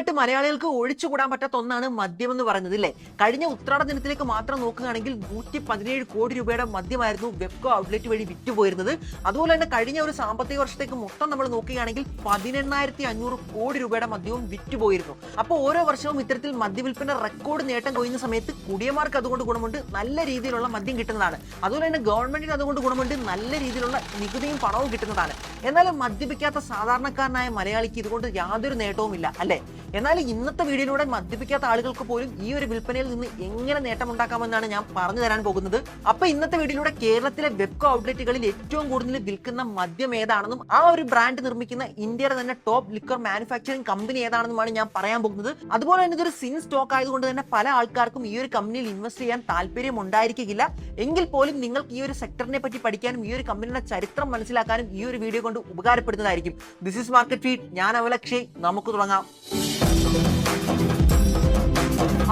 കൃത്യമായിട്ട് മലയാളികൾക്ക് ഒഴിച്ചുകൂടാൻ പറ്റാത്ത ഒന്നാണ് മദ്യം എന്ന് പറയുന്നത് അല്ലേ. കഴിഞ്ഞ ഉത്രാട ദിനത്തിലേക്ക് മാത്രം നോക്കുകയാണെങ്കിൽ 117 കോടി രൂപയുടെ മദ്യമായിരുന്നു വെബ്കോ ഔട്ട്ലെറ്റ് വഴി വിറ്റുപോയിരുന്നത്. അതുപോലെ തന്നെ കഴിഞ്ഞ ഒരു സാമ്പത്തിക വർഷത്തേക്ക് മൊത്തം നമ്മൾ നോക്കുകയാണെങ്കിൽ 18,500 കോടി രൂപയുടെ മദ്യവും വിറ്റുപോയിരുന്നു. അപ്പോൾ ഓരോ വർഷവും ഇത്തരത്തിൽ മദ്യവിൽപ്പന റെക്കോർഡ് നേട്ടം കൊയ്യുന്ന സമയത്ത് കുടിയന്മാർക്ക് അതുകൊണ്ട് ഗുണമുണ്ട്, നല്ല രീതിയിലുള്ള മദ്യം കിട്ടുന്നതാണ്. അതുപോലെ തന്നെ ഗവൺമെന്റിന് അതുകൊണ്ട് ഗുണമുണ്ട്, നല്ല രീതിയിലുള്ള നികുതിയും പണവും കിട്ടുന്നതാണ്. എന്നാലും മദ്യപിക്കാത്ത സാധാരണക്കാരനായ മലയാളിക്ക് ഇതുകൊണ്ട് യാതൊരു നേട്ടവുമില്ല അല്ലെ. എന്നാൽ ഇന്നത്തെ വീഡിയോയിലൂടെ മദ്യപിക്കാത്ത ആളുകൾക്ക് പോലും ഈ ഒരു വിൽപ്പനയിൽ നിന്ന് എങ്ങനെ നേട്ടമുണ്ടാക്കാമെന്നാണ് ഞാൻ പറഞ്ഞു തരാൻ പോകുന്നത്. അപ്പൊ ഇന്നത്തെ വീഡിയോയിലൂടെ കേരളത്തിലെ വെബ്കോ ഔട്ട്ലെറ്റുകളിൽ ഏറ്റവും കൂടുതൽ വിൽക്കുന്ന മദ്യം ഏതാണെന്നും ആ ഒരു ബ്രാൻഡ് നിർമ്മിക്കുന്ന ഇന്ത്യയുടെ തന്നെ ടോപ്പ് ലിക്കർ മാനുഫാക്ചറിംഗ് കമ്പനി ഏതാണെന്നുമാണ് ഞാൻ പറയാൻ പോകുന്നത്. അതുപോലെ തന്നെ ഇതൊരു സിൻ സ്റ്റോക്ക് ആയതുകൊണ്ട് തന്നെ പല ആൾക്കാർക്കും ഈ ഒരു കമ്പനിയിൽ ഇൻവെസ്റ്റ് ചെയ്യാൻ താല്പര്യം ഉണ്ടായിരിക്കില്ല. എങ്കിൽ പോലും നിങ്ങൾക്ക് ഈ ഒരു സെക്ടറിനെ പറ്റി പഠിക്കാനും ഈ ഒരു കമ്പനിയുടെ ചരിത്രം മനസ്സിലാക്കാനും ഈ ഒരു വീഡിയോ കൊണ്ട് ഉപകാരപ്പെടുന്നതായിരിക്കും. This is market feed. ഞാൻ അവലക്ഷയ്. നമുക്ക് തുടങ്ങാം.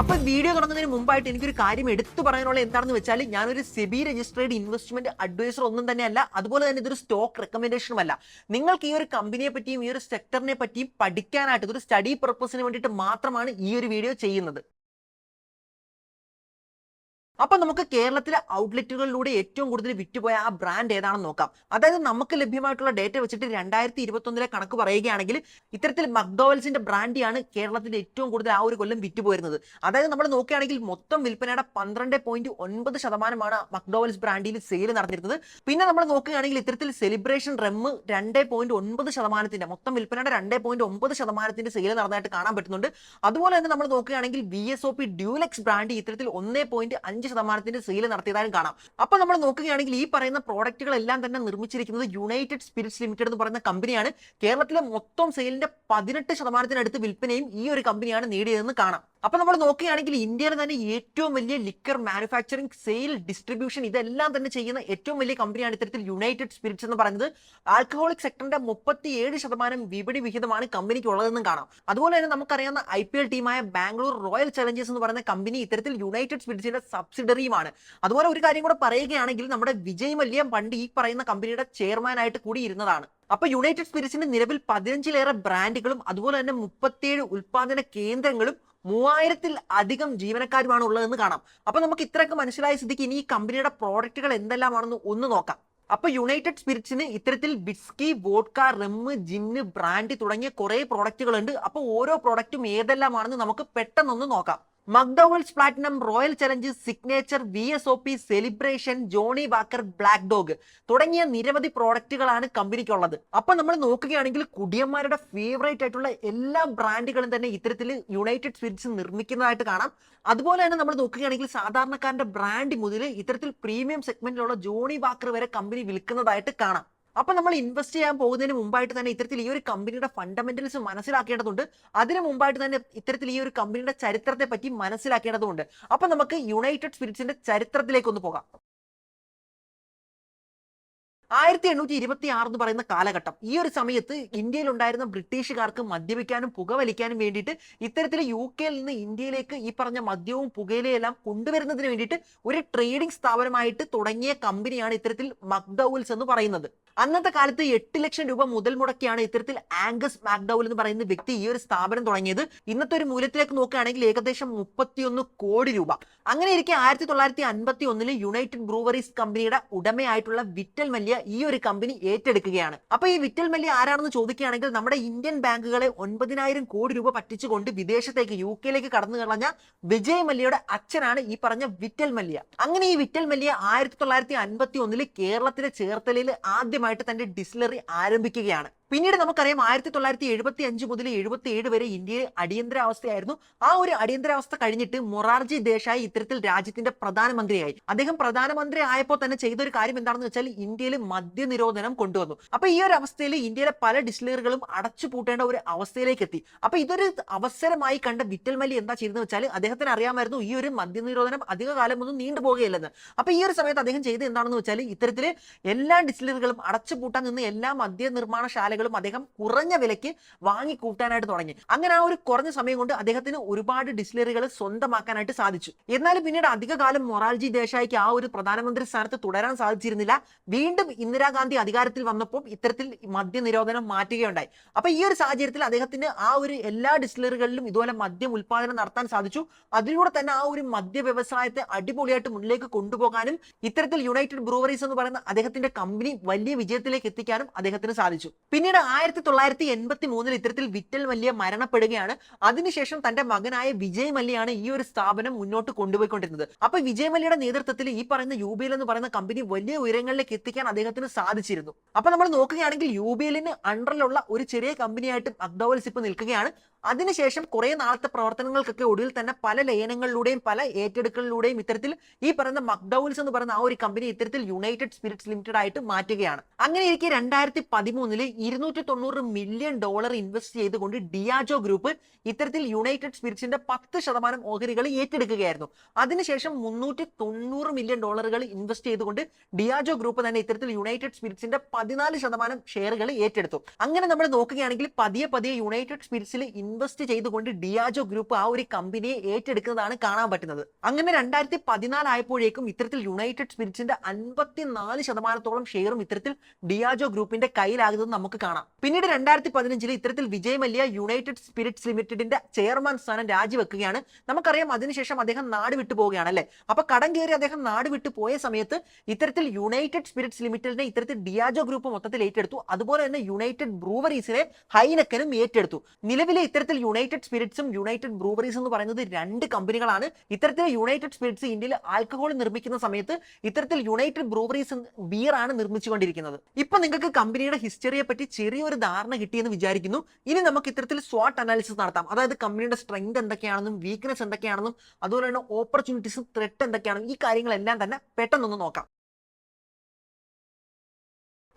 അപ്പൊ വീഡിയോ തുടങ്ങുന്നതിന് മുമ്പായിട്ട് എനിക്കൊരു കാര്യം എടുത്തു പറയാനുള്ള എന്താണെന്ന് വെച്ചാൽ, ഞാനൊരു സെബി രജിസ്ട്രേഡ് ഇൻവെസ്റ്റ്മെന്റ് അഡ്വൈസർ ഒന്നും തന്നെയല്ല. അതുപോലെ തന്നെ ഇതൊരു സ്റ്റോക്ക് റെക്കമെൻഡേഷനും അല്ല. നിങ്ങൾക്ക് ഈ ഒരു കമ്പനിയെ പറ്റിയും ഈ ഒരു സെക്ടറിനെ പറ്റിയും പഠിക്കാനായിട്ട് ഇതൊരു സ്റ്റഡി പർപ്പസിന് വേണ്ടിയിട്ട് മാത്രമാണ് ഈ ഒരു വീഡിയോ ചെയ്യുന്നത്. അപ്പൊ നമുക്ക് കേരളത്തിലെ ഔട്ട്ലെറ്റുകളിലൂടെ ഏറ്റവും കൂടുതൽ വിറ്റുപോയ ആ ബ്രാൻഡ് ഏതാണെന്ന് നോക്കാം. അതായത് നമുക്ക് ലഭ്യമായിട്ടുള്ള ഡേറ്റ വെച്ചിട്ട് 2021 കണക്ക് പറയുകയാണെങ്കിൽ ഇത്തരത്തിൽ മക്ഡോവൽസിന്റെ ബ്രാൻഡിയാണ് കേരളത്തിൽ ഏറ്റവും കൂടുതൽ ആ ഒരു കൊല്ലം വിറ്റുപോയിരുന്നത്. അതായത് നമ്മൾ നോക്കുകയാണെങ്കിൽ മൊത്തം വിൽപ്പനയുടെ 12.9% മക്ഡോവൽസ് ബ്രാൻഡിൽ സെയിൽ നടന്നിരുന്നത്. പിന്നെ നമ്മൾ നോക്കുകയാണെങ്കിൽ ഇത്തരത്തിൽ സെലിബ്രേഷൻ റെം 2.9% മൊത്തം വിൽപ്പനയുടെ 2.9% സെയിൽ നടന്നതായിട്ട് കാണാൻ പറ്റുന്നുണ്ട്. അതുപോലെ തന്നെ നമ്മൾ നോക്കുകയാണെങ്കിൽ VSOP ഡ്യൂലെക്സ് ബ്രാൻഡ് ഇത്തരത്തിൽ 1.5% സെയിൽ നടത്തിയതായും കാണാം. അപ്പൊ നമ്മൾ നോക്കുകയാണെങ്കിൽ ഈ പറയുന്ന പ്രോഡക്റ്റുകളെല്ലാം തന്നെ നിർമ്മിച്ചിരിക്കുന്നത് യുണൈറ്റഡ് സ്പിരിറ്റ്സ് ലിമിറ്റഡ് എന്ന് പറയുന്ന കമ്പനിയാണ്. കേരളത്തിലെ മൊത്തം സെയിലിന്റെ 18% വിൽപ്പനയും ഈ ഒരു കമ്പനിയാണ് നേടിയതെന്ന് കാണാം. അപ്പൊ നമ്മൾ നോക്കുകയാണെങ്കിൽ ഇന്ത്യയിലെ തന്നെ ഏറ്റവും വലിയ ലിക്കർ മാനുഫാക്ചറിംഗ്, സെയിൽ, ഡിസ്ട്രിബ്യൂഷൻ ഇതെല്ലാം തന്നെ ചെയ്യുന്ന ഏറ്റവും വലിയ കമ്പനിയാണ് ഇത്തരത്തിൽ യുണൈറ്റഡ് സ്പിരിറ്റ്സ് എന്ന് പറയുന്നത്. ആൽക്കഹോളിക് സെക്ടറിന്റെ 37% വിപണി വിഹിതമാണ് കമ്പനിക്ക് ഉള്ളതെന്നും കാണാം. അതുപോലെ തന്നെ നമുക്കറിയാവുന്ന IPL ടീമായ ബാംഗ്ലൂർ റോയൽ ചലഞ്ചേഴ്സ് എന്ന് പറയുന്ന കമ്പനി ഇത്തരത്തിൽ യുണൈറ്റഡ് സ്പിരിറ്റ്സിന്റെ സബ്സിഡറിയുമാണ്. അതുപോലെ ഒരു കാര്യം കൂടെ പറയുകയാണെങ്കിൽ നമ്മുടെ വിജയ് മല്യ പണ്ട് ഈ പറയുന്ന കമ്പനിയുടെ ചെയർമാൻ ആയിട്ട് കൂടി ഇരുന്നതാണ്. അപ്പൊ യുണൈറ്റഡ് സ്പിരിറ്റ്സിന് നിലവിൽ 15-ലേറെ ബ്രാൻഡുകളും അതുപോലെ തന്നെ 37 ഉൽപാദന കേന്ദ്രങ്ങളും 3000-ൽ അധികം ജീവനക്കാരുമാണ് ഉള്ളതെന്ന് കാണാം. അപ്പൊ നമുക്ക് ഇത്രയൊക്കെ മനസ്സിലായ സ്ഥിതിക്ക് ഇനി ഈ കമ്പനിയുടെ പ്രോഡക്റ്റുകൾ എന്തെല്ലാമാണെന്ന് ഒന്ന് നോക്കാം. അപ്പൊ യുണൈറ്റഡ് സ്പിരിറ്റ്സിന് ഇത്തരത്തിൽ വിസ്കി, വോഡ്ക, റെം, ജിന്ന്, ബ്രാൻഡി തുടങ്ങിയ കുറെ പ്രോഡക്റ്റുകൾ ഉണ്ട്. അപ്പൊ ഓരോ പ്രോഡക്റ്റും ഏതെല്ലാമാണെന്ന് നമുക്ക് പെട്ടെന്നൊന്ന് നോക്കാം. McDowell's platinum, royal challenge, signature, VSOP, celebration, Johnnie Walker, black dog തുടങ്ങിയ നിരവധി പ്രോഡക്റ്റുകളാണ് കമ്പനിക്കുള്ളത്. അപ്പൊ നമ്മൾ നോക്കുകയാണെങ്കിൽ കുടിയന്മാരുടെ ഫേവറേറ്റ് ആയിട്ടുള്ള എല്ലാ ബ്രാൻഡുകളും തന്നെ ഇത്തരത്തിൽ യുണൈറ്റഡ് സ്പിരിറ്റ്സ് നിർമ്മിക്കുന്നതായിട്ട് കാണാം. അതുപോലെ തന്നെ നമ്മൾ നോക്കുകയാണെങ്കിൽ സാധാരണക്കാരന്റെ ബ്രാൻഡ് മുതൽ ഇത്തരത്തിൽ പ്രീമിയം സെഗ്മെന്റിലുള്ള ജോണി വാക്കർ വരെ കമ്പനി വിൽക്കുന്നതായിട്ട് കാണാം. അപ്പൊ നമ്മൾ ഇൻവെസ്റ്റ് ചെയ്യാൻ പോകുന്നതിന് മുമ്പായിട്ട് തന്നെ ഇത്തരത്തിൽ ഈ ഒരു കമ്പനിയുടെ ഫണ്ടമെന്റൽസ് മനസ്സിലാക്കേണ്ടതുണ്ട്. അതിന് മുമ്പായിട്ട് തന്നെ ഇത്തരത്തിൽ ഈ ഒരു കമ്പനിയുടെ ചരിത്രത്തെ പറ്റി മനസ്സിലാക്കേണ്ടതുണ്ട്. അപ്പൊ നമുക്ക് യുണൈറ്റഡ് സ്പിരിറ്റ്സിന്റെ ചരിത്രത്തിലേക്ക് ഒന്ന് പോകാം. 1826 എന്ന് പറയുന്ന കാലഘട്ടം, ഈ ഒരു സമയത്ത് ഇന്ത്യയിൽ ഉണ്ടായിരുന്ന ബ്രിട്ടീഷുകാർക്ക് മദ്യപിക്കാനും പുകവലിക്കാനും വേണ്ടിയിട്ട് ഇത്തരത്തിൽ UK നിന്ന് ഇന്ത്യയിലേക്ക് ഈ പറഞ്ഞ മദ്യവും പുകയിലയെല്ലാം കൊണ്ടുവരുന്നതിന് വേണ്ടിയിട്ട് ഒരു ട്രേഡിംഗ് സ്ഥാപനമായിട്ട് തുടങ്ങിയ കമ്പനിയാണ് ഇത്തരത്തിൽ മക്ഡോവൽസ് എന്ന് പറയുന്നത്. അന്നത്തെ കാലത്ത് 8 ലക്ഷം രൂപ മുതൽ മുടക്കിയാണ് ഇത്തരത്തിൽ ആംഗസ് മാക്ഡോവൽ എന്ന് പറയുന്ന വ്യക്തി ഈ ഒരു സ്ഥാപനം തുടങ്ങിയത്. ഇന്നത്തെ ഒരു മൂല്യത്തിലേക്ക് നോക്കുകയാണെങ്കിൽ ഏകദേശം 31 കോടി രൂപ. അങ്ങനെ ഇരിക്കെ 1951 യുണൈറ്റഡ് ബ്രൂവറീസ് കമ്പനിയുടെ ഉടമയായിട്ടുള്ള വിറ്റൽ മല്യ ഈ ഒരു കമ്പനി ഏറ്റെടുക്കുകയാണ്. അപ്പൊ ഈ വിറ്റൽ മല്യ ആരാണെന്ന് ചോദിക്കുകയാണെങ്കിൽ നമ്മുടെ ഇന്ത്യൻ ബാങ്കുകളെ 9,000 കോടി രൂപ പറ്റിച്ചുകൊണ്ട് വിദേശത്തേക്ക് UK കടന്നു കളഞ്ഞ വിജയ് മല്യയുടെ അച്ഛനാണ് ഈ പറഞ്ഞ വിറ്റൽ മല്യ. അങ്ങനെ ഈ വിറ്റൽ മല്യ 1951 കേരളത്തിലെ ചേർത്തലയിൽ ആദ്യമായിട്ട് തന്റെ ഡിസ്റ്റിലറി ആരംഭിക്കുകയാണ്. പിന്നീട് നമുക്കറിയാം 1975 മുതൽ 77 വരെ ഇന്ത്യയിൽ അടിയന്തരാവസ്ഥയായിരുന്നു. ആ ഒരു അടിയന്തരാവസ്ഥ കഴിഞ്ഞിട്ട് മൊറാർജി ദേശായി ഇത്തരത്തിൽ രാജ്യത്തിന്റെ പ്രധാനമന്ത്രിയായി. അദ്ദേഹം പ്രധാനമന്ത്രി ആയപ്പോൾ തന്നെ ചെയ്തൊരു കാര്യം എന്താണെന്ന് വെച്ചാൽ ഇന്ത്യയിൽ മദ്യനിരോധനം കൊണ്ടുവന്നു. അപ്പൊ ഈ ഒരു അവസ്ഥയിൽ ഇന്ത്യയിലെ പല ഡിസ്റ്റിലറികളും അടച്ചുപൂട്ടേണ്ട ഒരു അവസ്ഥയിലേക്ക് എത്തി. അപ്പൊ ഇതൊരു അവസരമായി കണ്ട വിറ്റൽ മല്യ എന്താ ചെയ്തതെന്ന് വെച്ചാൽ അദ്ദേഹത്തിന് അറിയാമായിരുന്നു ഈ ഒരു മദ്യനിരോധനം അധിക കാലം ഒന്നും നീണ്ടുപോകുകയില്ലെന്ന്. അപ്പൊ ഈ ഒരു സമയത്ത് അദ്ദേഹം ചെയ്തത് എന്താണെന്ന് വെച്ചാൽ ഇത്തരത്തിൽ എല്ലാ ഡിസ്റ്റിലറികളും അടച്ചുപൂട്ടാൻ നിന്ന് എല്ലാ മദ്യ നിർമ്മാണശാലകളും ഷെയറുകളും അദ്ദേഹം കുറഞ്ഞ വിലയ്ക്ക് വാങ്ങി കൂട്ടാനായിട്ട് തുടങ്ങി. അങ്ങനെ ആ ഒരു കുറഞ്ഞ സമയം കൊണ്ട് അദ്ദേഹത്തിന് ഒരുപാട് ഡിസ്റ്റിലറികൾ സ്വന്തമാക്കാനായിട്ട് സാധിച്ചു. എന്നാലും പിന്നീട് അധികകാലം മൊറാർജി ദേശായിക്ക് ആ ഒരു പ്രധാനമന്ത്രി സ്ഥാനത്ത് തുടരാൻ സാധിച്ചിരുന്നില്ല. വീണ്ടും ഇന്ദിരാഗാന്ധി അധികാരത്തിൽ വന്നപ്പോൾ ഇത്തരത്തിൽ മദ്യനിരോധനം മാറ്റുകയുണ്ടായി. അപ്പൊ ഈ ഒരു സാഹചര്യത്തിൽ അദ്ദേഹത്തിന് ആ ഒരു എല്ലാ ഡിസ്റ്റിലറികളിലും ഇതുപോലെ മദ്യം ഉൽപാദനം നടത്താൻ സാധിച്ചു. അതിലൂടെ തന്നെ ആ ഒരു മദ്യ വ്യവസായത്തെ അടിപൊളിയായിട്ട് മുന്നിലേക്ക് കൊണ്ടുപോകാനും ഇത്തരത്തിൽ യുണൈറ്റഡ് ബ്രൂവറീസ് എന്ന് പറയുന്ന അദ്ദേഹത്തിന്റെ കമ്പനി വലിയ വിജയത്തിലേക്ക് എത്തിക്കാനും അദ്ദേഹത്തിന് സാധിച്ചു. പിന്നീട് 1983 ഇത്തരത്തിൽ വിറ്റൽ മല്യ മരണപ്പെടുകയാണ്. അതിനുശേഷം തന്റെ മകനായ വിജയ് മല്യയാണ് ഈ ഒരു സ്ഥാപനം മുന്നോട്ട് കൊണ്ടുപോയിക്കൊണ്ടിരുന്നത്. അപ്പൊ വിജയ് മല്യയുടെ നേതൃത്വത്തിൽ ഈ പറയുന്ന യുബിഎൽ എന്ന് പറയുന്ന കമ്പനി വലിയ ഉയരങ്ങളിലേക്ക് എത്തിക്കാൻ അദ്ദേഹത്തിന് സാധിച്ചിരുന്നു. അപ്പൊ നമ്മൾ നോക്കുകയാണെങ്കിൽ യുബിഎല്ലിന് അണ്ടറിലുള്ള ഒരു ചെറിയ കമ്പനിയായിട്ട് മക്ഡോവൽസ് ഇപ്പൊ നിൽക്കുകയാണ്. അതിനുശേഷം കുറെ നാളത്തെ പ്രവർത്തനങ്ങൾക്കൊക്കെ ഒടുവിൽ തന്നെ പല ലയനങ്ങളിലൂടെയും പല ഏറ്റെടുക്കലിലൂടെയും ഇത്തരത്തിൽ ഈ പറയുന്ന മക്ഡോവൽസ് എന്ന് പറയുന്ന ആ ഒരു കമ്പനി ഇത്തരത്തിൽ യുണൈറ്റഡ് സ്പിരിറ്റ്സ് ലിമിറ്റഡ് ആയിട്ട് മാറ്റുകയാണ്. അങ്ങനെ ഇരിക്കെ 2013 $290 മില്യൺ ഇൻവെസ്റ്റ് ചെയ്തുകൊണ്ട് ഡിയാജോ ഗ്രൂപ്പ് ഇത്തരത്തിൽ യുണൈറ്റഡ് സ്പിരിറ്റ്സിന്റെ 10% ഓഹരികൾ ഏറ്റെടുക്കുകയായിരുന്നു. അതിനുശേഷം $390 മില്യൺ ഇൻവെസ്റ്റ് ചെയ്തുകൊണ്ട് ഡിയാജോ ഗ്രൂപ്പ് തന്നെ ഇത്തരത്തിൽ യുണൈറ്റഡ് സ്പിരിറ്റ്സിന്റെ 14% ഷെയറുകൾ ഏറ്റെടുത്തു. അങ്ങനെ നമ്മൾ നോക്കുകയാണെങ്കിൽ പതിയെ പതിയെ യുണൈറ്റഡ് സ്പിരിറ്റ്സിൽ ഇൻവെസ്റ്റ് ചെയ്തുകൊണ്ട് ഡിയാജോ ഗ്രൂപ്പ് ആ ഒരു കമ്പനിയെ ഏറ്റെടുക്കുന്നതാണ് കാണാൻ പറ്റുന്നത്. അങ്ങനെ 2014 ആയപ്പോഴേക്കും ഇത്തരത്തിൽ യുണൈറ്റഡ് സ്പിരിറ്റ്സിന്റെ 54% ഷെയറും ഇത്തരത്തിൽ ഡിയാജോ ഗ്രൂപ്പിന്റെ കയ്യിലാകുന്നത് നമുക്ക് കാണാം. പിന്നീട് 2015 ഇത്തരത്തിൽ വിജയ് മല്യ യുണൈറ്റഡ് സ്പിരിറ്റ്സ് ലിമിറ്റഡിന്റെ ചെയർമാൻ സ്ഥാനം രാജിവെക്കുകയാണ്. നമുക്കറിയാം അതിനുശേഷം അദ്ദേഹം നാട് വിട്ടു പോവുകയാണ് അല്ലെ. അപ്പൊ കടം കയറി അദ്ദേഹം നാട് വിട്ടു പോയ സമയത്ത് ഇത്തരത്തിൽ യുണൈറ്റഡ് സ്പിരിറ്റ്സ് ലിമിറ്റഡിനെ ഇത്തരത്തിൽ ഡിയാജോ ഗ്രൂപ്പ് മൊത്തത്തിൽ ഏറ്റെടുത്തു. അതുപോലെ തന്നെ യുണൈറ്റഡ് ബ്രൂവറീസിനെ ഹൈനക്കനും ഏറ്റെടുത്തു. നിലവിലെ ഇത്തരത്തിൽ യുണൈറ്റഡ് സ്പിരിറ്റ്സും യുണൈറ്റഡ് ബ്രൂവറീസ് എന്ന് പറയുന്നത് 2 കമ്പനികളാണ്. ഇത്തരത്തിൽ യുണൈറ്റഡ് സ്പിരിറ്റ്സ് ഇന്ത്യയിൽ ആൽക്കഹോൾ നിർമ്മിക്കുന്ന സമയത്ത് ഇത്തരത്തിൽ യുണൈറ്റഡ് ബ്രൂവറീസ് ബിയർ ആണ് നിർമ്മിച്ചുകൊണ്ടിരിക്കുന്നത്. ഇപ്പൊ നിങ്ങൾക്ക് കമ്പനിയുടെ ഹിസ്റ്ററിയെ പറ്റി ചെറിയൊരു ധാരണ കിട്ടിയെന്ന് വിചാരിക്കുന്നു. ഇനി നമുക്ക് ഇത്തരത്തിൽ സ്വോട്ട് അനാലിസിസ് നടത്താം. അതായത് കമ്പനിയുടെ സ്ട്രെങ്ത് എന്തൊക്കെയാണെന്നും വീക്ക്നെസ് എന്തൊക്കെയാണെന്നും അതുപോലെ തന്നെ ഓപ്പർച്യൂണിറ്റീസും ത്രെറ്റ് എന്തൊക്കെയാണെന്നും ഈ കാര്യങ്ങളെല്ലാം തന്നെ പെട്ടെന്നൊന്ന് നോക്കാം.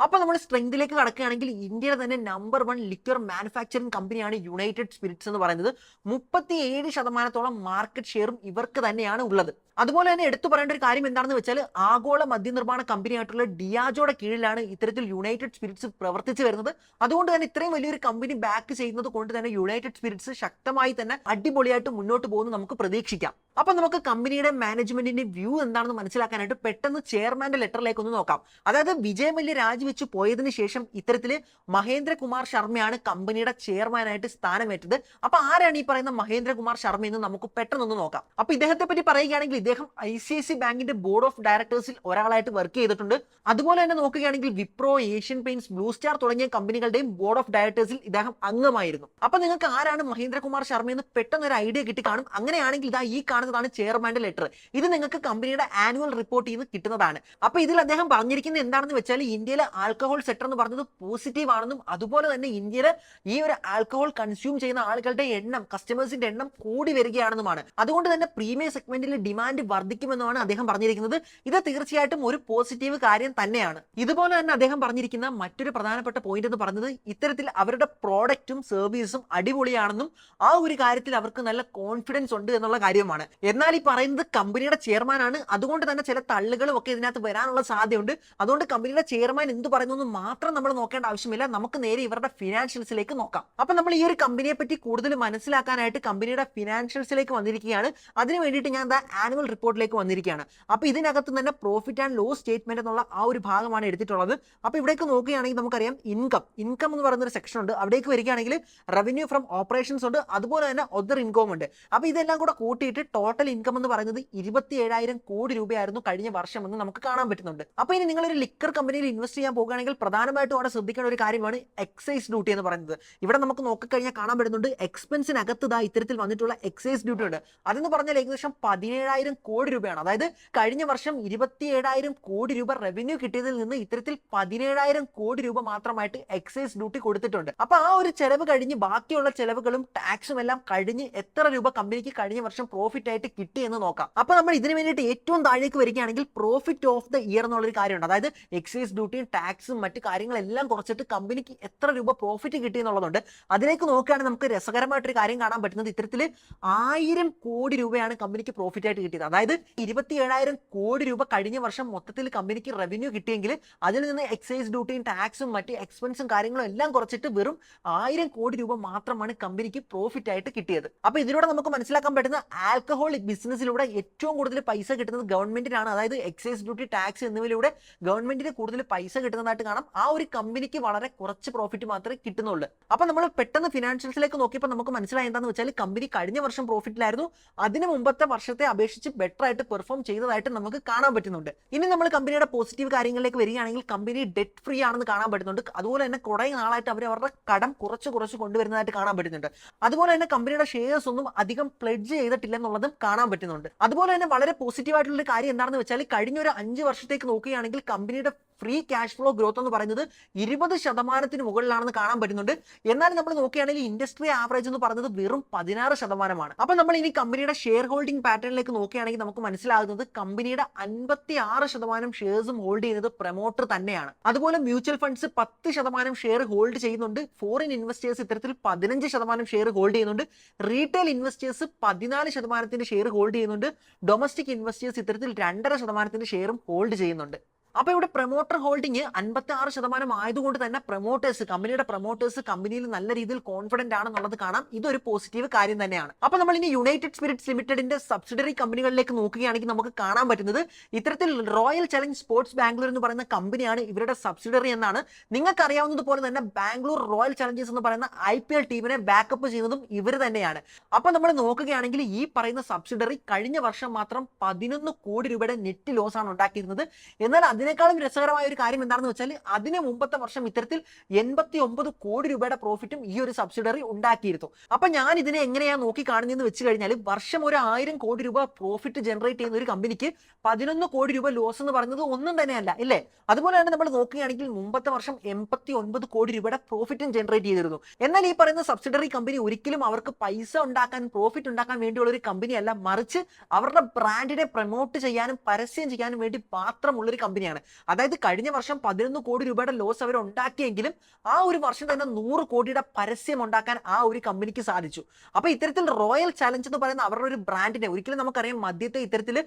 അപ്പൊ നമ്മൾ സ്ട്രെങ്തിലേക്ക് കടക്കുകയാണെങ്കിൽ ഇന്ത്യയിലെ തന്നെ നമ്പർ 1 ലിക്വർ മാനുഫാക്ചറിംഗ് കമ്പനിയാണ് യുണൈറ്റഡ് സ്പിരിറ്റ്സ് എന്ന് പറയുന്നത്. 37% മാർക്കറ്റ് ഷെയറും ഇവർക്ക് തന്നെയാണ് ഉള്ളത്. അതുപോലെ തന്നെ എടുത്തു പറയേണ്ട ഒരു കാര്യം എന്താണെന്ന് വെച്ചാൽ ആഗോള മദ്യനിർമ്മാണ കമ്പനിയായിട്ടുള്ള ഡിയാജോയുടെ കീഴിലാണ് ഇത്തരത്തിൽ യുണൈറ്റഡ് സ്പിരിറ്റ്സ് പ്രവർത്തിച്ചു വരുന്നത്. അതുകൊണ്ട് തന്നെ ഇത്രയും വലിയൊരു കമ്പനി ബാക്ക് ചെയ്യുന്നത് കൊണ്ട് തന്നെ യുണൈറ്റഡ് സ്പിരിറ്റ്സ് ശക്തമായി തന്നെ അടിപൊളിയായിട്ട് മുന്നോട്ട് പോകുന്നു നമുക്ക് പ്രതീക്ഷിക്കാം. അപ്പൊ നമുക്ക് കമ്പനിയുടെ മാനേജ്മെന്റിന്റെ വ്യൂ എന്താണെന്ന് മനസ്സിലാക്കാനായിട്ട് പെട്ടെന്ന് ചെയർമാന്റെ ലെറ്ററിലേക്ക് ഒന്ന് നോക്കാം. അതായത് വിജയ് മല്യ രാജിവെച്ച് പോയതിനു ശേഷം ഇത്തരത്തില് മഹേന്ദ്രകുമാർ ശർമ്മയാണ് കമ്പനിയുടെ ചെയർമാനായിട്ട് സ്ഥാനമേറ്റത്. അപ്പൊ ആരാണ് ഈ പറയുന്ന മഹേന്ദ്രകുമാർ ശർമ്മ എന്ന് നമുക്ക് പെട്ടെന്നൊന്ന് നോക്കാം. അപ്പൊ ഇദ്ദേഹത്തെ പറ്റി പറയുകയാണെങ്കിൽ ഇദ്ദേഹം ICICI ബാങ്കിന്റെ ബോർഡ് ഓഫ് ഡയറക്ടേഴ്സിൽ ഒരാളായിട്ട് വർക്ക് ചെയ്തിട്ടുണ്ട്. അതുപോലെ തന്നെ നോക്കുകയാണെങ്കിൽ Wipro, Asian paints, blue star തുടങ്ങിയ കമ്പനികളുടെയും ബോർഡ് ഓഫ് ഡയറക്ടേഴ്സിൽ ഇദ്ദേഹം അംഗമായിരുന്നു. അപ്പൊ നിങ്ങൾക്ക് ആരാണ് മഹേന്ദ്രകുമാർ ശർമ്മ എന്ന് പെട്ടെന്ന് ഒരു ഐഡിയ കിട്ടി കാണും. അങ്ങനെയാണെങ്കിൽ ഇതാ ഈ കാണുന്നതാണ് ചെയർമാന്റെ ലെറ്റർ. ഇത് നിങ്ങൾക്ക് കമ്പനിയുടെ ആനുവൽ റിപ്പോർട്ടിൽ നിന്ന് കിട്ടുന്നതാണ്. അപ്പൊ ഇതിൽ അദ്ദേഹം പറഞ്ഞിരിക്കുന്നത് എന്താണെന്ന് വെച്ചാൽ ഇന്ത്യയിലെ ആൽക്കഹോൾ സെക്ടർ എന്ന് പറഞ്ഞത് പോസിറ്റീവ് ആണെന്നും അതുപോലെ തന്നെ ഇന്ത്യയിലെ ഈ ഒരു ആൽക്കഹോൾ കൺസ്യൂം ചെയ്യുന്ന ആളുകളുടെ എണ്ണം, കസ്റ്റമേഴ്സിന്റെ എണ്ണം കൂടി വരികയാണെന്നുമാണ്. അതുകൊണ്ട് തന്നെ പ്രീമിയം സെഗ്മെന്റിൽ ഡിമാൻഡ് വർദ്ധിക്കുമെന്നാണ് അദ്ദേഹം പറഞ്ഞിരിക്കുന്നത്. ഇത് തീർച്ചയായിട്ടും ഒരു പോസിറ്റീവ് കാര്യം തന്നെയാണ്. ഇതുപോലെ തന്നെ അദ്ദേഹം പറഞ്ഞിരിക്കുന്ന മറ്റൊരു പ്രധാനപ്പെട്ട പോയിന്റ് എന്ന് പറഞ്ഞത് ഇത്തരത്തിൽ അവരുടെ പ്രോഡക്റ്റും സർവീസും അടിപൊളിയാണെന്നും ആ ഒരു കാര്യത്തിൽ അവർക്ക് നല്ല കോൺഫിഡൻസ് ഉണ്ട് എന്നുള്ള കാര്യമാണ്. എന്നാൽ ഈ പറയുന്നത് കമ്പനിയുടെ ചെയർമാൻ ആണ്. അതുകൊണ്ട് തന്നെ ചില തള്ളുകളും ഒക്കെ ഇതിനകത്ത് വരാനുള്ള സാധ്യതയുണ്ട്. അതുകൊണ്ട് കമ്പനിയുടെ ചെയർമാൻ എന്ത് പറയുന്നു മാത്രം നമ്മൾ നോക്കേണ്ട ആവശ്യമില്ല. നമുക്ക് നേരെ ഇവരുടെ ഫിനാൻഷ്യൽസിലേക്ക് നോക്കാം. അപ്പൊ നമ്മൾ ഈ ഒരു കമ്പനിയെ പറ്റി കൂടുതൽ മനസ്സിലാക്കാനായിട്ട് കമ്പനിയുടെ ഫിനാൻഷ്യൽസിലേക്ക് വന്നിരിക്കുകയാണ്. അതിന് വേണ്ടിയിട്ട് ഞാൻ ആനുവൽ റിപ്പോർട്ടിലേക്ക് വന്നിരിക്കുകയാണ്. അപ്പൊ ഇതിനകത്ത് തന്നെ പ്രോഫിറ്റ് ആൻഡ് ലോസ് സ്റ്റേറ്റ്മെന്റ് എന്നുള്ള ആ ഒരു ഭാഗമാണ് എടുത്തിട്ടുള്ളത്. അപ്പൊ ഇവിടേക്ക് നോക്കുകയാണെങ്കിൽ നമുക്കറിയാം ഇൻകം എന്ന് പറയുന്ന ഒരു സെക്ഷൻ ഉണ്ട്. അവിടേക്ക് വരികയാണെങ്കിൽ റവന്യൂ ഫ്രം ഓപ്പറേഷൻസ് ഉണ്ട്. അതുപോലെ തന്നെ ഒതർ ഇൻകം ഉണ്ട്. അപ്പൊ ഇതെല്ലാം കൂടെ കൂട്ടിയിട്ട് ടോട്ടൽ ഇൻകം എന്ന് പറയുന്നത് 27,000 കോടി രൂപയായിരുന്നു കഴിഞ്ഞ വർഷം എന്ന് നമുക്ക് കാണാൻ പറ്റുന്നുണ്ട്. അപ്പൊ ഇനി നിങ്ങളൊരു ലിക്കർ കമ്പനിയിൽ ഇൻവെസ്റ്റ് ചെയ്യാൻ പോകുകയാണെങ്കിൽ പ്രധാനമായിട്ടും അവിടെ ശ്രദ്ധിക്കേണ്ട ഒരു കാര്യമാണ് എക്സൈസ് ഡ്യൂട്ടി എന്ന് പറയുന്നത്. ഇവിടെ നമുക്ക് നോക്കിക്കഴിഞ്ഞാൽ കാണാൻ പറ്റുന്നുണ്ട് എക്സ്പെൻസിനകത്ത് ഇത്തരത്തിൽ വന്നിട്ടുള്ള എക്സൈസ് ഡ്യൂട്ടി ഉണ്ട്. അതെന്ന് പറഞ്ഞാൽ ഏകദേശം 17,000 കോടി രൂപയാണ്. അതായത് കഴിഞ്ഞ വർഷം 27,000 കോടി രൂപ റവന്യൂ കിട്ടിയതിൽ നിന്ന് ഇത്തരത്തിൽ 17,000 കോടി രൂപ മാത്രമായിട്ട് എക്സൈസ് ഡ്യൂട്ടി കൊടുത്തിട്ടുണ്ട്. അപ്പൊ ആ ഒരു ചെലവ് കഴിഞ്ഞ് ബാക്കിയുള്ള ചെലവുകളും ടാക്സും എല്ലാം കഴിഞ്ഞ് എത്ര രൂപ കമ്പനിക്ക് കഴിഞ്ഞ വർഷം പ്രോഫിറ്റ് ആയിട്ട് കിട്ടിയെന്ന് നോക്കാം. അപ്പൊ നമ്മൾ ഇതിന് വേണ്ടിയിട്ട് ഏറ്റവും താഴേക്ക് വരികയാണെങ്കിൽ പ്രോഫിറ്റ് ഓഫ് ദ ഇയർ എന്നുള്ളൊരു കാര്യമുണ്ട്. അതായത് എക്സൈസ് ഡ്യൂട്ടിയും ടാക്സും മറ്റു കാര്യങ്ങളെല്ലാം കുറച്ചിട്ട് കമ്പനിക്ക് എത്ര രൂപ പ്രോഫിറ്റ് കിട്ടി എന്നുള്ളതുണ്ട്. അതിലേക്ക് നോക്കുകയാണെങ്കിൽ നമുക്ക് രസകരമായിട്ടൊരു കാര്യം കാണാൻ പറ്റുന്നത് ഇത്തരത്തിൽ 1000 കോടി രൂപയാണ് കമ്പനിക്ക് പ്രോഫിറ്റ് ആയിട്ട് കിട്ടിയത്. അതായത് 27,000 കോടി രൂപ കഴിഞ്ഞ വർഷം മൊത്തത്തിൽ കമ്പനിക്ക് റവന്യൂ കിട്ടിയെങ്കിൽ അതിൽ നിന്ന് എക്സൈസ് ഡ്യൂട്ടിയും ടാക്സും മറ്റ് എക്സ്പെൻസും കാര്യങ്ങളും എല്ലാം കുറച്ചിട്ട് വെറും 1000 കോടി രൂപ മാത്രമാണ് കമ്പനിക്ക് പ്രോഫിറ്റ് ആയിട്ട് കിട്ടിയത്. അപ്പൊ ഇതിലൂടെ നമുക്ക് മനസ്സിലാക്കാൻ പറ്റുന്ന ആൽക്കഹോൾ ബിസിനസ്സിലൂടെ ഏറ്റവും കൂടുതൽ പൈസ കിട്ടുന്നത് ഗവൺമെന്റിനാണ്. അതായത് എക്സൈസ് ഡ്യൂട്ടി, ടാക്സ് എന്നിവയിലൂടെ ഗവൺമെന്റിന് കൂടുതൽ പൈസ കിട്ടുന്നതായിട്ട് കാണാം. ആ ഒരു കമ്പനിക്ക് വളരെ കുറച്ച് പ്രോഫിറ്റ് മാത്രമേ കിട്ടുന്നുള്ളൂ. അപ്പൊ നമ്മൾ പെട്ടെന്ന് ഫിനാൻഷ്യൽസിലേക്ക് നോക്കിയപ്പോൾ നമുക്ക് മനസ്സിലായി എന്താണെന്ന് വെച്ചാൽ കമ്പനി കഴിഞ്ഞ വർഷം പ്രോഫിറ്റിലായിരുന്നു. അതിന് മുമ്പത്തെ വർഷത്തെ അപേക്ഷിച്ച് ബെറ്റർ ആയിട്ട് പെർഫോം ചെയ്തതായിട്ട് നമുക്ക് കാണാൻ പറ്റുന്നുണ്ട്. ഇനി നമ്മൾ കമ്പനിയുടെ പോസിറ്റീവ് കാര്യങ്ങളിലേക്ക് വരികയാണെങ്കിൽ കമ്പനി ഡെറ്റ് ഫ്രീ ആണെന്ന് കാണാൻ പറ്റുന്നുണ്ട്. അതുപോലെ തന്നെ കുറെ നാളായിട്ട് അവർ അവരുടെ കടം കുറച്ച് കൊണ്ടുവരുന്നതായിട്ട് കാണാൻ പറ്റുന്നുണ്ട്. അതുപോലെ തന്നെ കമ്പനിയുടെ ഷെയർസ് ഒന്നും അധികം പ്ലെഡ്ജ് ചെയ്തിട്ടില്ല എന്നുള്ളതും കാണാൻ പറ്റുന്നുണ്ട്. അതുപോലെ തന്നെ വളരെ പോസിറ്റീവ് ആയിട്ടുള്ള കാര്യം എന്താണെന്ന് വെച്ചാൽ കഴിഞ്ഞ ഒരു 5 വർഷത്തേക്ക് നോക്കുകയാണെങ്കിൽ കമ്പനിയുടെ ഫ്രീ ക്യാഷ് ഫ്ലോ ഗ്രോത്ത് എന്ന് പറയുന്നത് 20% മുകളിലാണെന്ന് കാണാൻ പറ്റുന്നുണ്ട്. എന്നാൽ നമ്മൾ നോക്കുകയാണെങ്കിൽ ഇൻഡസ്ട്രി ആവറേജ് എന്ന് പറയുന്നത് വെറും 16%. അപ്പൊ നമ്മൾ ഇനി കമ്പനിയുടെ ഷെയർ ഹോൾഡിംഗ് പാറ്റേണിലേക്ക് നോക്കുകയാണെങ്കിൽ നമുക്ക് മനസ്സിലാകുന്നത് കമ്പനിയുടെ 56% ഷെയർസും ഹോൾഡ് ചെയ്യുന്നത് പ്രൊമോട്ടർ തന്നെയാണ്. അതുപോലെ മ്യൂച്വൽ ഫണ്ട്സ് 10% ഷെയർ ഹോൾഡ് ചെയ്യുന്നുണ്ട്. ഫോറിൻ ഇൻവെസ്റ്റേഴ്സ് ഇത്തരത്തിൽ 15% ഷെയർ ഹോൾഡ് ചെയ്യുന്നുണ്ട്. റീറ്റെയിൽ ഇൻവെസ്റ്റേഴ്സ് 14% ഷെയർ ഹോൾഡ് ചെയ്യുന്നുണ്ട്. ഡൊമസ്റ്റിക് ഇൻവെസ്റ്റേഴ്സ് ഇത്തരത്തിൽ 2.5% ഷെയറും ഹോൾഡ് ചെയ്യുന്നുണ്ട്. അപ്പൊ ഇവിടെ പ്രൊമോട്ടർ ഹോൾഡിംഗ് 56% ആയതുകൊണ്ട് തന്നെ കമ്പനിയുടെ പ്രൊമോട്ടേഴ്സ് കമ്പനിയിൽ നല്ല രീതിയിൽ കോൺഫിഡന്റ് ആണെന്നുള്ളത് കാണാം. ഇതൊരു പോസിറ്റീവ് കാര്യം തന്നെയാണ്. അപ്പൊ നമ്മൾ ഇനി യുണൈറ്റഡ് സ്പിരിറ്റ്സ് ലിമിറ്റഡിന്റെ സബ്സിഡറി കമ്പനികളിലേക്ക് നോക്കുകയാണെങ്കിൽ നമുക്ക് കാണാൻ പറ്റുന്നത് ഇത്തരത്തിൽ റോയൽ ചലഞ്ച് സ്പോർട്സ് ബാംഗ്ലൂർ എന്ന് പറയുന്ന കമ്പനിയാണ് ഇവരുടെ സബ്സിഡറി എന്നാണ്. നിങ്ങൾക്ക് അറിയാവുന്നതുപോലെ തന്നെ ബാംഗ്ലൂർ റോയൽ ചലഞ്ചേഴ്സ് എന്ന് പറയുന്ന IPL ടീമിനെ ബാക്കപ്പ് ചെയ്യുന്നതും ഇവർ തന്നെയാണ്. അപ്പൊ നമ്മൾ നോക്കുകയാണെങ്കിൽ ഈ പറയുന്ന സബ്സിഡറി കഴിഞ്ഞ വർഷം മാത്രം 11 കോടി രൂപയുടെ നെറ്റ് ലോസ് ആണ് ഉണ്ടാക്കിയിരുന്നത്. എന്നാൽ അതിനേക്കാളും രസകരമായ ഒരു കാര്യം എന്താണെന്ന് വെച്ചാൽ അതിന് മുമ്പത്തെ വർഷം ഇത്തരത്തിൽ 89 കോടി രൂപയുടെ പ്രോഫിറ്റും ഈ ഒരു സബ്സിഡറി ഉണ്ടാക്കിയിരുന്നു. അപ്പൊ ഞാൻ ഇതിനെ എങ്ങനെയാ നോക്കി കാണുന്നതെന്ന് വെച്ച് കഴിഞ്ഞാൽ വർഷം ഒരു 1000 കോടി രൂപ പ്രോഫിറ്റ് ജനറേറ്റ് ചെയ്യുന്ന ഒരു കമ്പനിക്ക് 11 കോടി രൂപ ലോസ് എന്ന് പറയുന്നത് ഒന്നും തന്നെയല്ല, ഇല്ലേ? അതുപോലെ തന്നെ നമ്മൾ നോക്കുകയാണെങ്കിൽ മുമ്പത്തെ വർഷം 89 കോടി രൂപയുടെ പ്രോഫിറ്റും ജനറേറ്റ് ചെയ്തിരുന്നു. എന്നാൽ ഈ പറയുന്ന സബ്സിഡറി കമ്പനി ഒരിക്കലും അവർക്ക് പൈസ ഉണ്ടാക്കാൻ, പ്രോഫിറ്റ് ഉണ്ടാക്കാൻ വേണ്ടിയുള്ള ഒരു കമ്പനിയല്ല, മറിച്ച് അവരുടെ ബ്രാൻഡിനെ പ്രൊമോട്ട് ചെയ്യാനും പരസ്യം ചെയ്യാനും വേണ്ടി മാത്രമുള്ളൊരു കമ്പനിയാണ്. അതായത് കഴിഞ്ഞ വർഷം 11 കോടി രൂപയുടെ ലോസ് അവർ ഉണ്ടാക്കിയെങ്കിലും ആ ഒരു വർഷം തന്നെ 100 കോടിയുടെ പരസ്യം ഉണ്ടാക്കാൻ ആ ഒരു കമ്പനിക്ക് സാധിച്ചു. അപ്പൊ ഇത്തരത്തിൽ റോയൽ ചലഞ്ച് എന്ന് പറയുന്ന അവരുടെ ഒരു ബ്രാൻഡിനെ ഒരിക്കലും നമുക്കറിയാം മദ്യത്തെ ഇത്തരത്തിൽ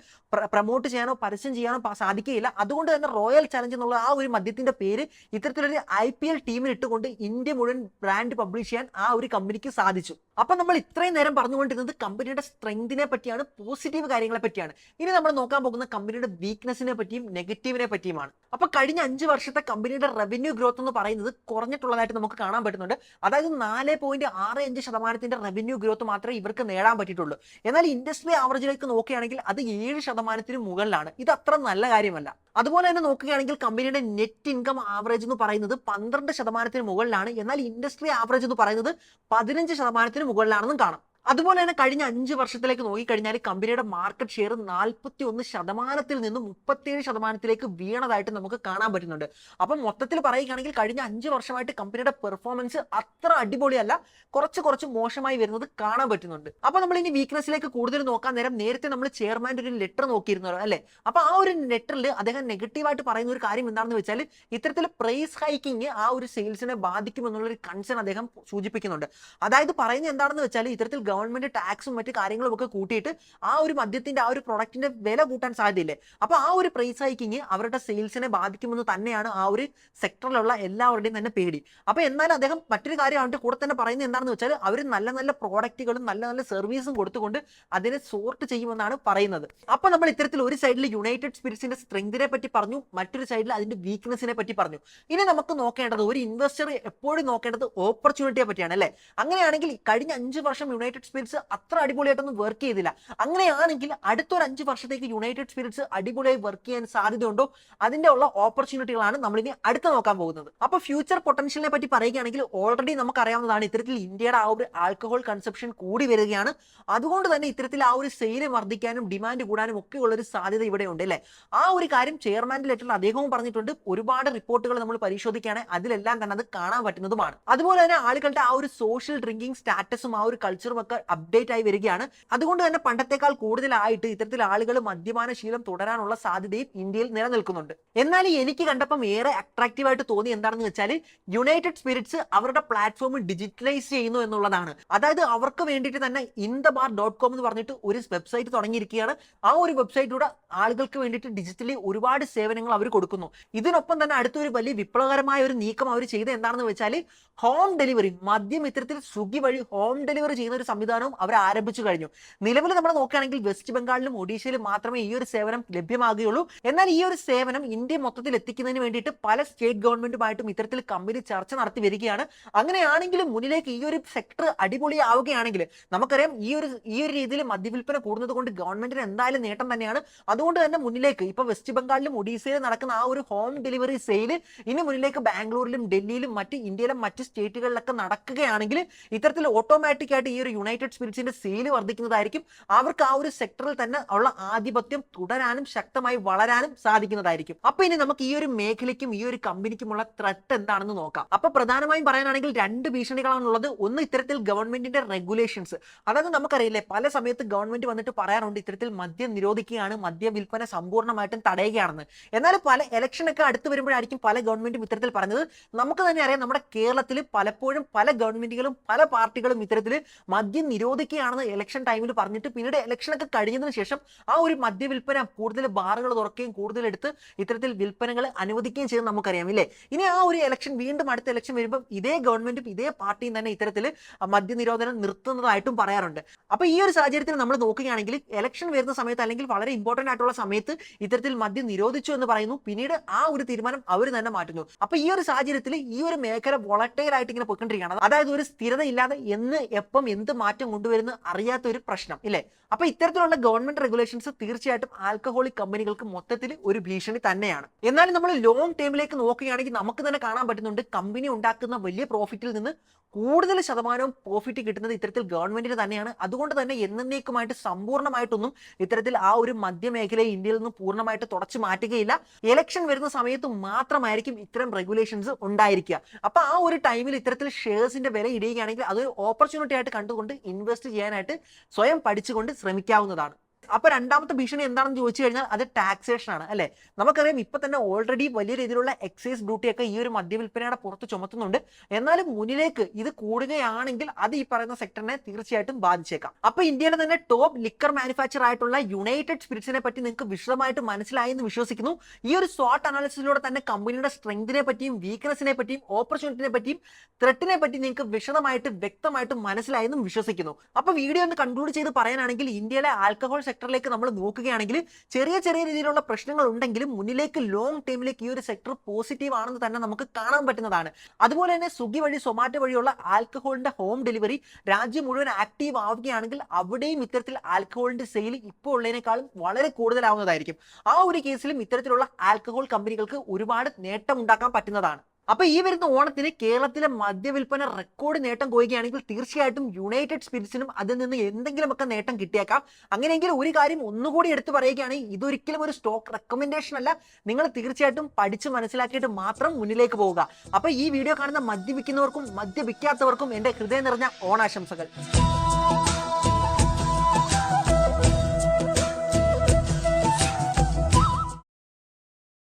പ്രൊമോട്ട് ചെയ്യാനോ പരസ്യം ചെയ്യാനോ സാധിക്കുകയില്ല. അതുകൊണ്ട് തന്നെ റോയൽ ചലഞ്ച് എന്നുള്ള ആ ഒരു മദ്യത്തിന്റെ പേര് ഇത്തരത്തിലൊരു IPL ടീമിന് ഇട്ടുകൊണ്ട് ഇന്ത്യ മുഴുവൻ ബ്രാൻഡ് പബ്ലിഷ് ചെയ്യാൻ ആ ഒരു കമ്പനിക്ക് സാധിച്ചു. അപ്പൊ നമ്മൾ ഇത്രയും നേരം പറഞ്ഞുകൊണ്ടിരുന്നത് കമ്പനിയുടെ സ്ട്രെങ്തിനെ പറ്റിയാണ്, പോസിറ്റീവ് കാര്യങ്ങളെ പറ്റിയാണ്. ഇനി നമ്മൾ നോക്കാൻ പോകുന്ന കമ്പനിയുടെ വീക്ക്നെസിനെ പറ്റിയും നെഗറ്റീവിനെ പറ്റിയുമാണ്. അപ്പൊ കഴിഞ്ഞ 5 വർഷത്തെ കമ്പനിയുടെ റവന്യൂ ഗ്രോത്ത് എന്ന് പറയുന്നത് കുറഞ്ഞിട്ടുള്ളതായിട്ട് നമുക്ക് കാണാൻ പറ്റുന്നുണ്ട്. അതായത് 4.65% റവന്യൂ ഗ്രോത്ത് മാത്രമേ ഇവർക്ക് നേടാൻ പറ്റിയിട്ടുള്ളൂ. എന്നാൽ ഇൻഡസ്ട്രി ആവറേജിലേക്ക് നോക്കുകയാണെങ്കിൽ അത് 7% മുകളിലാണ്. ഇത് അത്ര നല്ല കാര്യമല്ല. അതുപോലെ തന്നെ നോക്കുകയാണെങ്കിൽ കമ്പനിയുടെ നെറ്റ് ഇൻകം ആവറേജ് എന്ന് പറയുന്നത് 12% മുകളിലാണ്. എന്നാൽ ഇൻഡസ്ട്രി ആവറേജ് എന്ന് പറയുന്നത് 15% മുകളിലാണെന്നും കാണാം. അതുപോലെ തന്നെ കഴിഞ്ഞ 5 വർഷത്തിലേക്ക് നോക്കിക്കഴിഞ്ഞാൽ കമ്പനിയുടെ മാർക്കറ്റ് ഷെയർ 41% നിന്നും 37% വീണതായിട്ട് നമുക്ക് കാണാൻ പറ്റുന്നുണ്ട്. അപ്പം മൊത്തത്തിൽ പറയുകയാണെങ്കിൽ കഴിഞ്ഞ 5 വർഷമായിട്ട് കമ്പനിയുടെ പെർഫോമൻസ് അത്ര അടിപൊളിയല്ല, കുറച്ച് മോശമായി വരുന്നത് കാണാൻ പറ്റുന്നുണ്ട്. അപ്പൊ നമ്മൾ ഇനി വീക്ക്നെസ്സിലേക്ക് കൂടുതൽ നോക്കാൻ നേരം നേരത്തെ നമ്മൾ ചെയർമാൻ്റെ ഒരു ലെറ്റർ നോക്കിയിരുന്നല്ലോ അല്ലെ? അപ്പൊ ആ ഒരു ലെറ്ററിൽ അദ്ദേഹം നെഗറ്റീവായിട്ട് പറയുന്ന ഒരു കാര്യം എന്താണെന്ന് വെച്ചാൽ ഇത്തരത്തിൽ പ്രൈസ് ഹൈക്കിങ് ആ ഒരു സെയിൽസിനെ ബാധിക്കുമെന്നുള്ള ഒരു കൺസേൺ അദ്ദേഹം സൂചിപ്പിക്കുന്നുണ്ട്. അതായത് പറയുന്നത് എന്താണെന്ന് വെച്ചാൽ ഇത്തരത്തിൽ ഗവൺമെന്റ് ടാക്സും മറ്റു കാര്യങ്ങളും ഒക്കെ കൂട്ടിയിട്ട് ആ ഒരു മദ്യത്തിന്റെ ആ ഒരു പ്രൊഡക്റ്റിന്റെ വില കൂട്ടാൻ സാധ്യതയില്ലേ? അപ്പൊ ആ ഒരു പ്രൈസ് ഹൈക്കിങ് അവരുടെ സെയിൽസിനെ ബാധിക്കുമെന്ന് തന്നെയാണ് ആ ഒരു സെക്ടറിലുള്ള എല്ലാവരുടെയും തന്നെ പേടി. അപ്പൊ എന്നാൽ അദ്ദേഹം മറ്റൊരു കാര്യം അവരുടെ കൂടെ തന്നെ പറയുന്നത് എന്താണെന്ന് വെച്ചാൽ അവർ നല്ല നല്ല പ്രോഡക്റ്റുകളും നല്ല നല്ല സർവീസും കൊടുത്തുകൊണ്ട് അതിനെ സോർട്ട് ചെയ്യുമെന്നാണ് പറയുന്നത്. അപ്പൊ നമ്മൾ ഇത്തരത്തിൽ ഒരു സൈഡിൽ യുണൈറ്റഡ് സ്പിരിറ്റ്സിന്റെ സ്ട്രെങ്തിനെ പറ്റി പറഞ്ഞു, മറ്റൊരു സൈഡിൽ അതിന്റെ വീക്ക്നെസിനെ പറ്റി പറഞ്ഞു. ഇനി നമുക്ക് നോക്കേണ്ടത്, ഒരു ഇൻവെസ്റ്റർ എപ്പോഴും നോക്കേണ്ടത് ഓപ്പർച്യൂണിറ്റിയെ പറ്റിയാണ് അല്ലെ? അങ്ങനെയാണെങ്കിൽ കഴിഞ്ഞ 5 വർഷം യുണൈറ്റഡ് സ്പിരിറ്റ്സ് അത്ര അടിപൊളിയായിട്ടൊന്നും വർക്ക് ചെയ്തില്ല. അങ്ങനെയാണെങ്കിൽ അടുത്തൊരു 5 വർഷത്തേക്ക് യുണൈറ്റഡ് സ്പിരിറ്റ്സ് അടിപൊളിയായി വർക്ക് ചെയ്യാൻ സാധ്യതയുണ്ടോ? അതിന്റെ ഉള്ള ഓപ്പർച്യൂണിറ്റികളാണ് നമ്മൾ ഇനി അടുത്ത് നോക്കാൻ പോകുന്നത്. അപ്പൊ ഫ്യൂച്ചർ പൊട്ടൻഷ്യലിനെ പറ്റി പറയുകയാണെങ്കിൽ ഓൾറെഡി നമുക്ക് അറിയാവുന്നതാണ് ഇത്തരത്തിൽ ഇന്ത്യയുടെ ആ ഒരു ആൽക്കഹോൾ കൺസപ്ഷൻ കൂടി വരികയാണ്. അതുകൊണ്ട് തന്നെ ഇത്തരത്തിൽ ആ ഒരു സെയിൽ വർദ്ധിക്കാനും ഡിമാൻഡ് കൂടാനും ഒക്കെ ഉള്ള ഒരു സാധ്യത ഇവിടെ ഉണ്ട് അല്ലെ? ആ ഒരു കാര്യം ചെയർമാന്റെ ലെറ്ററിൽ അദ്ദേഹവും പറഞ്ഞിട്ടുണ്ട്. ഒരുപാട് റിപ്പോർട്ടുകൾ നമ്മൾ പരിശോധിക്കുകയാണെങ്കിൽ അതിലെല്ലാം തന്നെ അത് കാണാൻ പറ്റുന്നതുമാണ്. അതുപോലെ തന്നെ ആളുകളുടെ ആ ഒരു സോഷ്യൽ ഡ്രിങ്കിങ് സ്റ്റാറ്റസും ആ ഒരു കൾച്ചറും ഒക്കെ കാര്യങ്ങളൊക്കെ അപ്ഡേറ്റ് ആയി വരികയാണ്. അതുകൊണ്ട് തന്നെ പണ്ടത്തെക്കാൾ കൂടുതലായിട്ട് ഇത്തരത്തിൽ ആളുകൾ മദ്യപാന ശീലം തുടരാനുള്ള സാധ്യതയും ഇന്ത്യയിൽ നിലനിൽക്കുന്നുണ്ട്. എന്നാൽ എനിക്ക് കണ്ടപ്പം ഏറെ അട്രാക്റ്റീവ് ആയിട്ട് തോന്നി എന്താണെന്ന് വെച്ചാൽ യുണൈറ്റഡ് സ്പിരിറ്റ്സ് അവരുടെ പ്ലാറ്റ്ഫോം ഡിജിറ്റലൈസ് ചെയ്യുന്നു എന്നുള്ളതാണ്. അതായത് അവർക്ക് വേണ്ടിയിട്ട് തന്നെ inthebar.com എന്ന് പറഞ്ഞിട്ട് ഒരു വെബ്സൈറ്റ് തുടങ്ങിയിരിക്കുകയാണ്. ആ ഒരു വെബ്സൈറ്റിലൂടെ ആളുകൾക്ക് വേണ്ടിയിട്ട് ഡിജിറ്റലി ഒരുപാട് സേവനങ്ങൾ അവർ കൊടുക്കുന്നു. ഇതിനൊപ്പം തന്നെ അടുത്തൊരു വലിയ വിപ്ലവകരമായ ഒരു നീക്കം അവർ ചെയ്ത് എന്താണെന്ന് വെച്ചാൽ ഹോം ഡെലിവറി, മദ്യം ഇത്തരത്തിൽ സ്വിഗ്ഗി വഴി ഹോം ഡെലിവറി ചെയ്യുന്ന ഒരു സംവിധാനവും അവർ ആരംഭിച്ചു കഴിഞ്ഞു. നിലവിൽ നമ്മൾ നോക്കുകയാണെങ്കിൽ വെസ്റ്റ് ബംഗാളിലും ഒഡീഷയിലും മാത്രമേ ഈ ഒരു സേവനം ലഭ്യമാകുകയുള്ളൂ. എന്നാൽ ഈ ഒരു സേവനം ഇന്ത്യ മൊത്തത്തിൽ എത്തിക്കുന്നതിന് വേണ്ടിയിട്ട് പല സ്റ്റേറ്റ് ഗവൺമെന്റുമായിട്ടും ഇത്തരത്തിൽ കമ്പനി ചർച്ച നടത്തി വരികയാണ്. അങ്ങനെയാണെങ്കിലും മുന്നിലേക്ക് ഈ ഒരു സെക്ടർ അടിപൊളിയാവുകയാണെങ്കിൽ നമുക്കറിയാം ഈ ഒരു രീതിയിൽ മദ്യവിൽപ്പന കൂടുന്നത് കൊണ്ട് ഗവൺമെന്റിന് എന്തായാലും നേട്ടം തന്നെയാണ്. അതുകൊണ്ട് തന്നെ മുന്നിലേക്ക് ഇപ്പൊ വെസ്റ്റ് ബംഗാളിലും ഒഡീഷയിലും നടക്കുന്ന ആ ഒരു ഹോം ഡെലിവറി സെയിൽ ഇനി മുന്നിലേക്ക് ബാംഗ്ലൂരിലും ഡൽഹിയിലും മറ്റ് ഇന്ത്യയിലും മറ്റ് സ്റ്റേറ്റുകളിലൊക്കെ നടക്കുകയാണെങ്കിൽ ഇത്തരത്തിൽ ഓട്ടോമാറ്റിക് ആയിട്ട് ഈ ഒരു യുണൈറ്റഡ് സ്പിരിറ്റ്സിന്റെ സെയിൽ വർദ്ധിക്കുന്നതായിരിക്കും. അവർക്ക് ആ ഒരു സെക്ടറിൽ തന്നെ ഉള്ള ആധിപത്യം തുടരാനും ശക്തമായി വളരാനും സാധിക്കുന്നതായിരിക്കും. അപ്പൊ ഇനി നമുക്ക് ഈ ഒരു മേഖലയ്ക്കും ഈ ഒരു കമ്പനിക്കുമുള്ള ത്രെട്ട് എന്താണെന്ന് നോക്കാം. അപ്പൊ പ്രധാനമായും പറയാനാണെങ്കിൽ രണ്ട് ഭീഷണികളാണുള്ളത്. ഒന്ന് ഇത്തരത്തിൽ ഗവൺമെന്റിന്റെ റെഗുലേഷൻസ്. അതായത് നമുക്കറിയില്ലേ പല സമയത്ത് ഗവൺമെന്റ് വന്നിട്ട് പറയാറുണ്ട് ഇത്തരത്തിൽ മദ്യം നിരോധിക്കുകയാണ്, മദ്യവിൽപ്പന സമ്പൂർണ്ണമായിട്ടും തടയുകയാണെന്ന്. എന്നാൽ പല ഇലക്ഷനൊക്കെ അടുത്ത് വരുമ്പോഴായിരിക്കും പല ഗവൺമെന്റും ഇത്തരത്തിൽ പറഞ്ഞത്. നമുക്ക് തന്നെ അറിയാം നമ്മുടെ കേരളത്തിൽ പലപ്പോഴും പല ഗവൺമെന്റുകളും പല പാർട്ടികളും ഇത്തരത്തിൽ മദ്യം നിരോധിക്കുകയാണെന്ന് ഇലക്ഷൻ ടൈമിൽ പറഞ്ഞിട്ട് പിന്നീട് ഇലക്ഷനൊക്കെ കഴിഞ്ഞതിന് ശേഷം ആ ഒരു മദ്യവിൽപ്പന കൂടുതൽ ബാറുകൾ തുറക്കുകയും കൂടുതൽ എടുത്ത് ഇത്തരത്തിൽ വിൽപ്പനകൾ അനുവദിക്കുകയും ചെയ്യുന്നത് നമുക്കറിയാം ഇല്ലേ. ഇനി ആ ഒരു ഇലക്ഷൻ വീണ്ടും അടുത്ത ഇലക്ഷൻ വരുമ്പോൾ ഇതേ ഗവൺമെന്റും ഇതേ പാർട്ടിയും തന്നെ ഇത്തരത്തിൽ മദ്യനിരോധനം നിർത്തുന്നതായിട്ടും പറയാറുണ്ട്. അപ്പൊ ഈ ഒരു സാഹചര്യത്തിൽ നമ്മൾ നോക്കുകയാണെങ്കിൽ ഇലക്ഷൻ വരുന്ന സമയത്ത് അല്ലെങ്കിൽ വളരെ ഇമ്പോർട്ടന്റ് ആയിട്ടുള്ള സമയത്ത് ഇത്തരത്തിൽ മദ്യം നിരോധിച്ചു എന്ന് പറയുന്നു, പിന്നീട് ആ ഒരു തീരുമാനം അവർ തന്നെ മാറ്റുന്നു. അപ്പൊ ഈ ഒരു സാഹചര്യത്തിൽ ഈ ഒരു മേഖല വോളറ്റൈൽ ആയിട്ട് ഇങ്ങനെ പോയിക്കൊണ്ടിരിക്കുകയാണ്. അതായത് ഒരു സ്ഥിരത ഇല്ലാതെ എന്ന് എപ്പം എന്ത് മാറ്റം കൊണ്ടുവരുന്ന അറിയാത്ത ഒരു പ്രശ്നം ഇല്ലേ. അപ്പൊ ഇത്തരത്തിലുള്ള ഗവൺമെന്റ് റെഗുലേഷൻസ് തീർച്ചയായിട്ടും ആൽക്കഹോളിക് കമ്പനികൾക്ക് മൊത്തത്തിൽ ഒരു ഭീഷണി തന്നെയാണ്. എന്നാലും നമ്മൾ ലോങ് ടേമിലേക്ക് നോക്കുകയാണെങ്കിൽ നമുക്ക് തന്നെ കാണാൻ പറ്റുന്നുണ്ട് കമ്പനി ഉണ്ടാക്കുന്ന വലിയ പ്രോഫിറ്റിൽ നിന്ന് കൂടുതൽ ശതമാനവും പ്രോഫിറ്റ് കിട്ടുന്നത് ഇത്തരത്തിൽ ഗവൺമെന്റിന് തന്നെയാണ്. അതുകൊണ്ട് തന്നെ എന്നേക്കുമായിട്ട് സമ്പൂർണ്ണമായിട്ടൊന്നും ഇത്തരത്തിൽ ആ ഒരു മദ്യമേഖലയെ ഇന്ത്യയിൽ നിന്ന് പൂർണ്ണമായിട്ട് തുടച്ചു മാറ്റുകയില്ല. ഇലക്ഷൻ വരുന്ന സമയത്ത് മാത്രമായിരിക്കും ഇത്തരം റെഗുലേഷൻസ് ഉണ്ടായിരിക്കുക. അപ്പൊ ആ ഒരു ടൈമിൽ ഇത്തരത്തിൽ ഷെയർസിന്റെ വില ഇടിയുകയാണെങ്കിൽ അതൊരു ഓപ്പർച്യൂണിറ്റി ആയിട്ട് കണ്ടുകൊണ്ട് ഇൻവെസ്റ്റ് ചെയ്യാനായിട്ട് സ്വയം പഠിച്ചുകൊണ്ട് ശ്രമിക്കാവുന്നതാണ്. അപ്പൊ രണ്ടാമത്തെ ഭീഷണി എന്താണെന്ന് ചോദിച്ചു കഴിഞ്ഞാൽ അത് ടാക്സേഷൻ ആണ് അല്ലെ. നമുക്കറിയാം ഇപ്പൊ തന്നെ ഓൾറെഡി വലിയ രീതിയിലുള്ള എക്സൈസ് ഡ്യൂട്ടി ഒക്കെ ഈ ഒരു മദ്യവിൽപ്പനയുടെ പുറത്ത് ചുമത്തുന്നുണ്ട്. എന്നാലും മുന്നിലേക്ക് ഇത് കൂടുകയാണെങ്കിൽ അത് ഈ പറയുന്ന സെക്ടറിനെ തീർച്ചയായിട്ടും ബാധിച്ചേക്കാം. അപ്പൊ ഇന്ത്യയിലെ തന്നെ ടോപ്പ് ലിക്കർ മാനുഫാക്ചർ ആയിട്ടുള്ള യുണൈറ്റഡ് സ്പിരിറ്റ്സിനെ പറ്റി നിങ്ങൾക്ക് വിശദമായിട്ട് മനസ്സിലായി എന്ന് വിശ്വസിക്കുന്നു. ഈ ഒരു SWOT അനാലിസിസിലൂടെ തന്നെ കമ്പനിയുടെ സ്ട്രെങ്തിനെ പറ്റിയും വീക്ക്നെസിനെ പറ്റിയും ഓപ്പർച്യൂണിറ്റിനെ പറ്റിയും ത്രെട്ടിനെ പറ്റി നിങ്ങൾക്ക് വിശദമായിട്ട് വ്യക്തമായിട്ട് മനസ്സിലായെന്നും വിശ്വസിക്കുന്നു. അപ്പൊ വീഡിയോ ഒന്ന് കൺക്ലൂഡ് ചെയ്ത് പറയാനാണെങ്കിൽ ഇന്ത്യയിലെ ആൽക്കഹോൾ സെക്ടറിലേക്ക് നമ്മൾ നോക്കുകയാണെങ്കിൽ ചെറിയ ചെറിയ രീതിയിലുള്ള പ്രശ്നങ്ങൾ ഉണ്ടെങ്കിലും മുന്നിലേക്ക് ലോങ് ടൈമിലേക്ക് ഈ ഒരു സെക്ടർ പോസിറ്റീവ് ആണെന്ന് തന്നെ നമുക്ക് കാണാൻ പറ്റുന്നതാണ്. അതുപോലെ തന്നെ സ്വിഗ്ഗി വഴി സൊമാറ്റോ വഴിയുള്ള ആൽക്കഹോളിന്റെ ഹോം ഡെലിവറി രാജ്യം മുഴുവൻ ആക്റ്റീവ് ആവുകയാണെങ്കിൽ അവിടെയും ഇത്തരത്തിൽ ആൽക്കഹോളിന്റെ സെയിൽ ഇപ്പോൾ ഉള്ളതിനേക്കാളും വളരെ കൂടുതലാവുന്നതായിരിക്കും. ആ ഒരു കേസിലും ഇത്തരത്തിലുള്ള ആൽക്കഹോൾ കമ്പനികൾക്ക് ഒരുപാട് നേട്ടം ഉണ്ടാക്കാൻ പറ്റുന്നതാണ്. അപ്പൊ ഈ വരുന്ന ഓണത്തിന് കേരളത്തിലെ മദ്യവിൽപ്പന റെക്കോർഡ് നേട്ടം കൊയ്യുകയാണെങ്കിൽ തീർച്ചയായിട്ടും യുണൈറ്റഡ് സ്പിരിറ്റ്സിനും അതിൽ നിന്ന് എന്തെങ്കിലുമൊക്കെ നേട്ടം കിട്ടിയേക്കാം. അങ്ങനെയെങ്കിൽ ഒരു കാര്യം ഒന്നുകൂടി എടുത്തു പറയുകയാണെങ്കിൽ ഇതൊരിക്കലും ഒരു സ്റ്റോക്ക് റെക്കമെൻഡേഷൻ അല്ല. നിങ്ങൾ തീർച്ചയായിട്ടും പഠിച്ച് മനസ്സിലാക്കിയിട്ട് മാത്രം മുന്നിലേക്ക് പോവുക. അപ്പൊ ഈ വീഡിയോ കാണുന്ന മദ്യപിക്കുന്നവർക്കും മദ്യപിക്കാത്തവർക്കും എന്റെ ഹൃദയം നിറഞ്ഞ ഓണാശംസകൾ.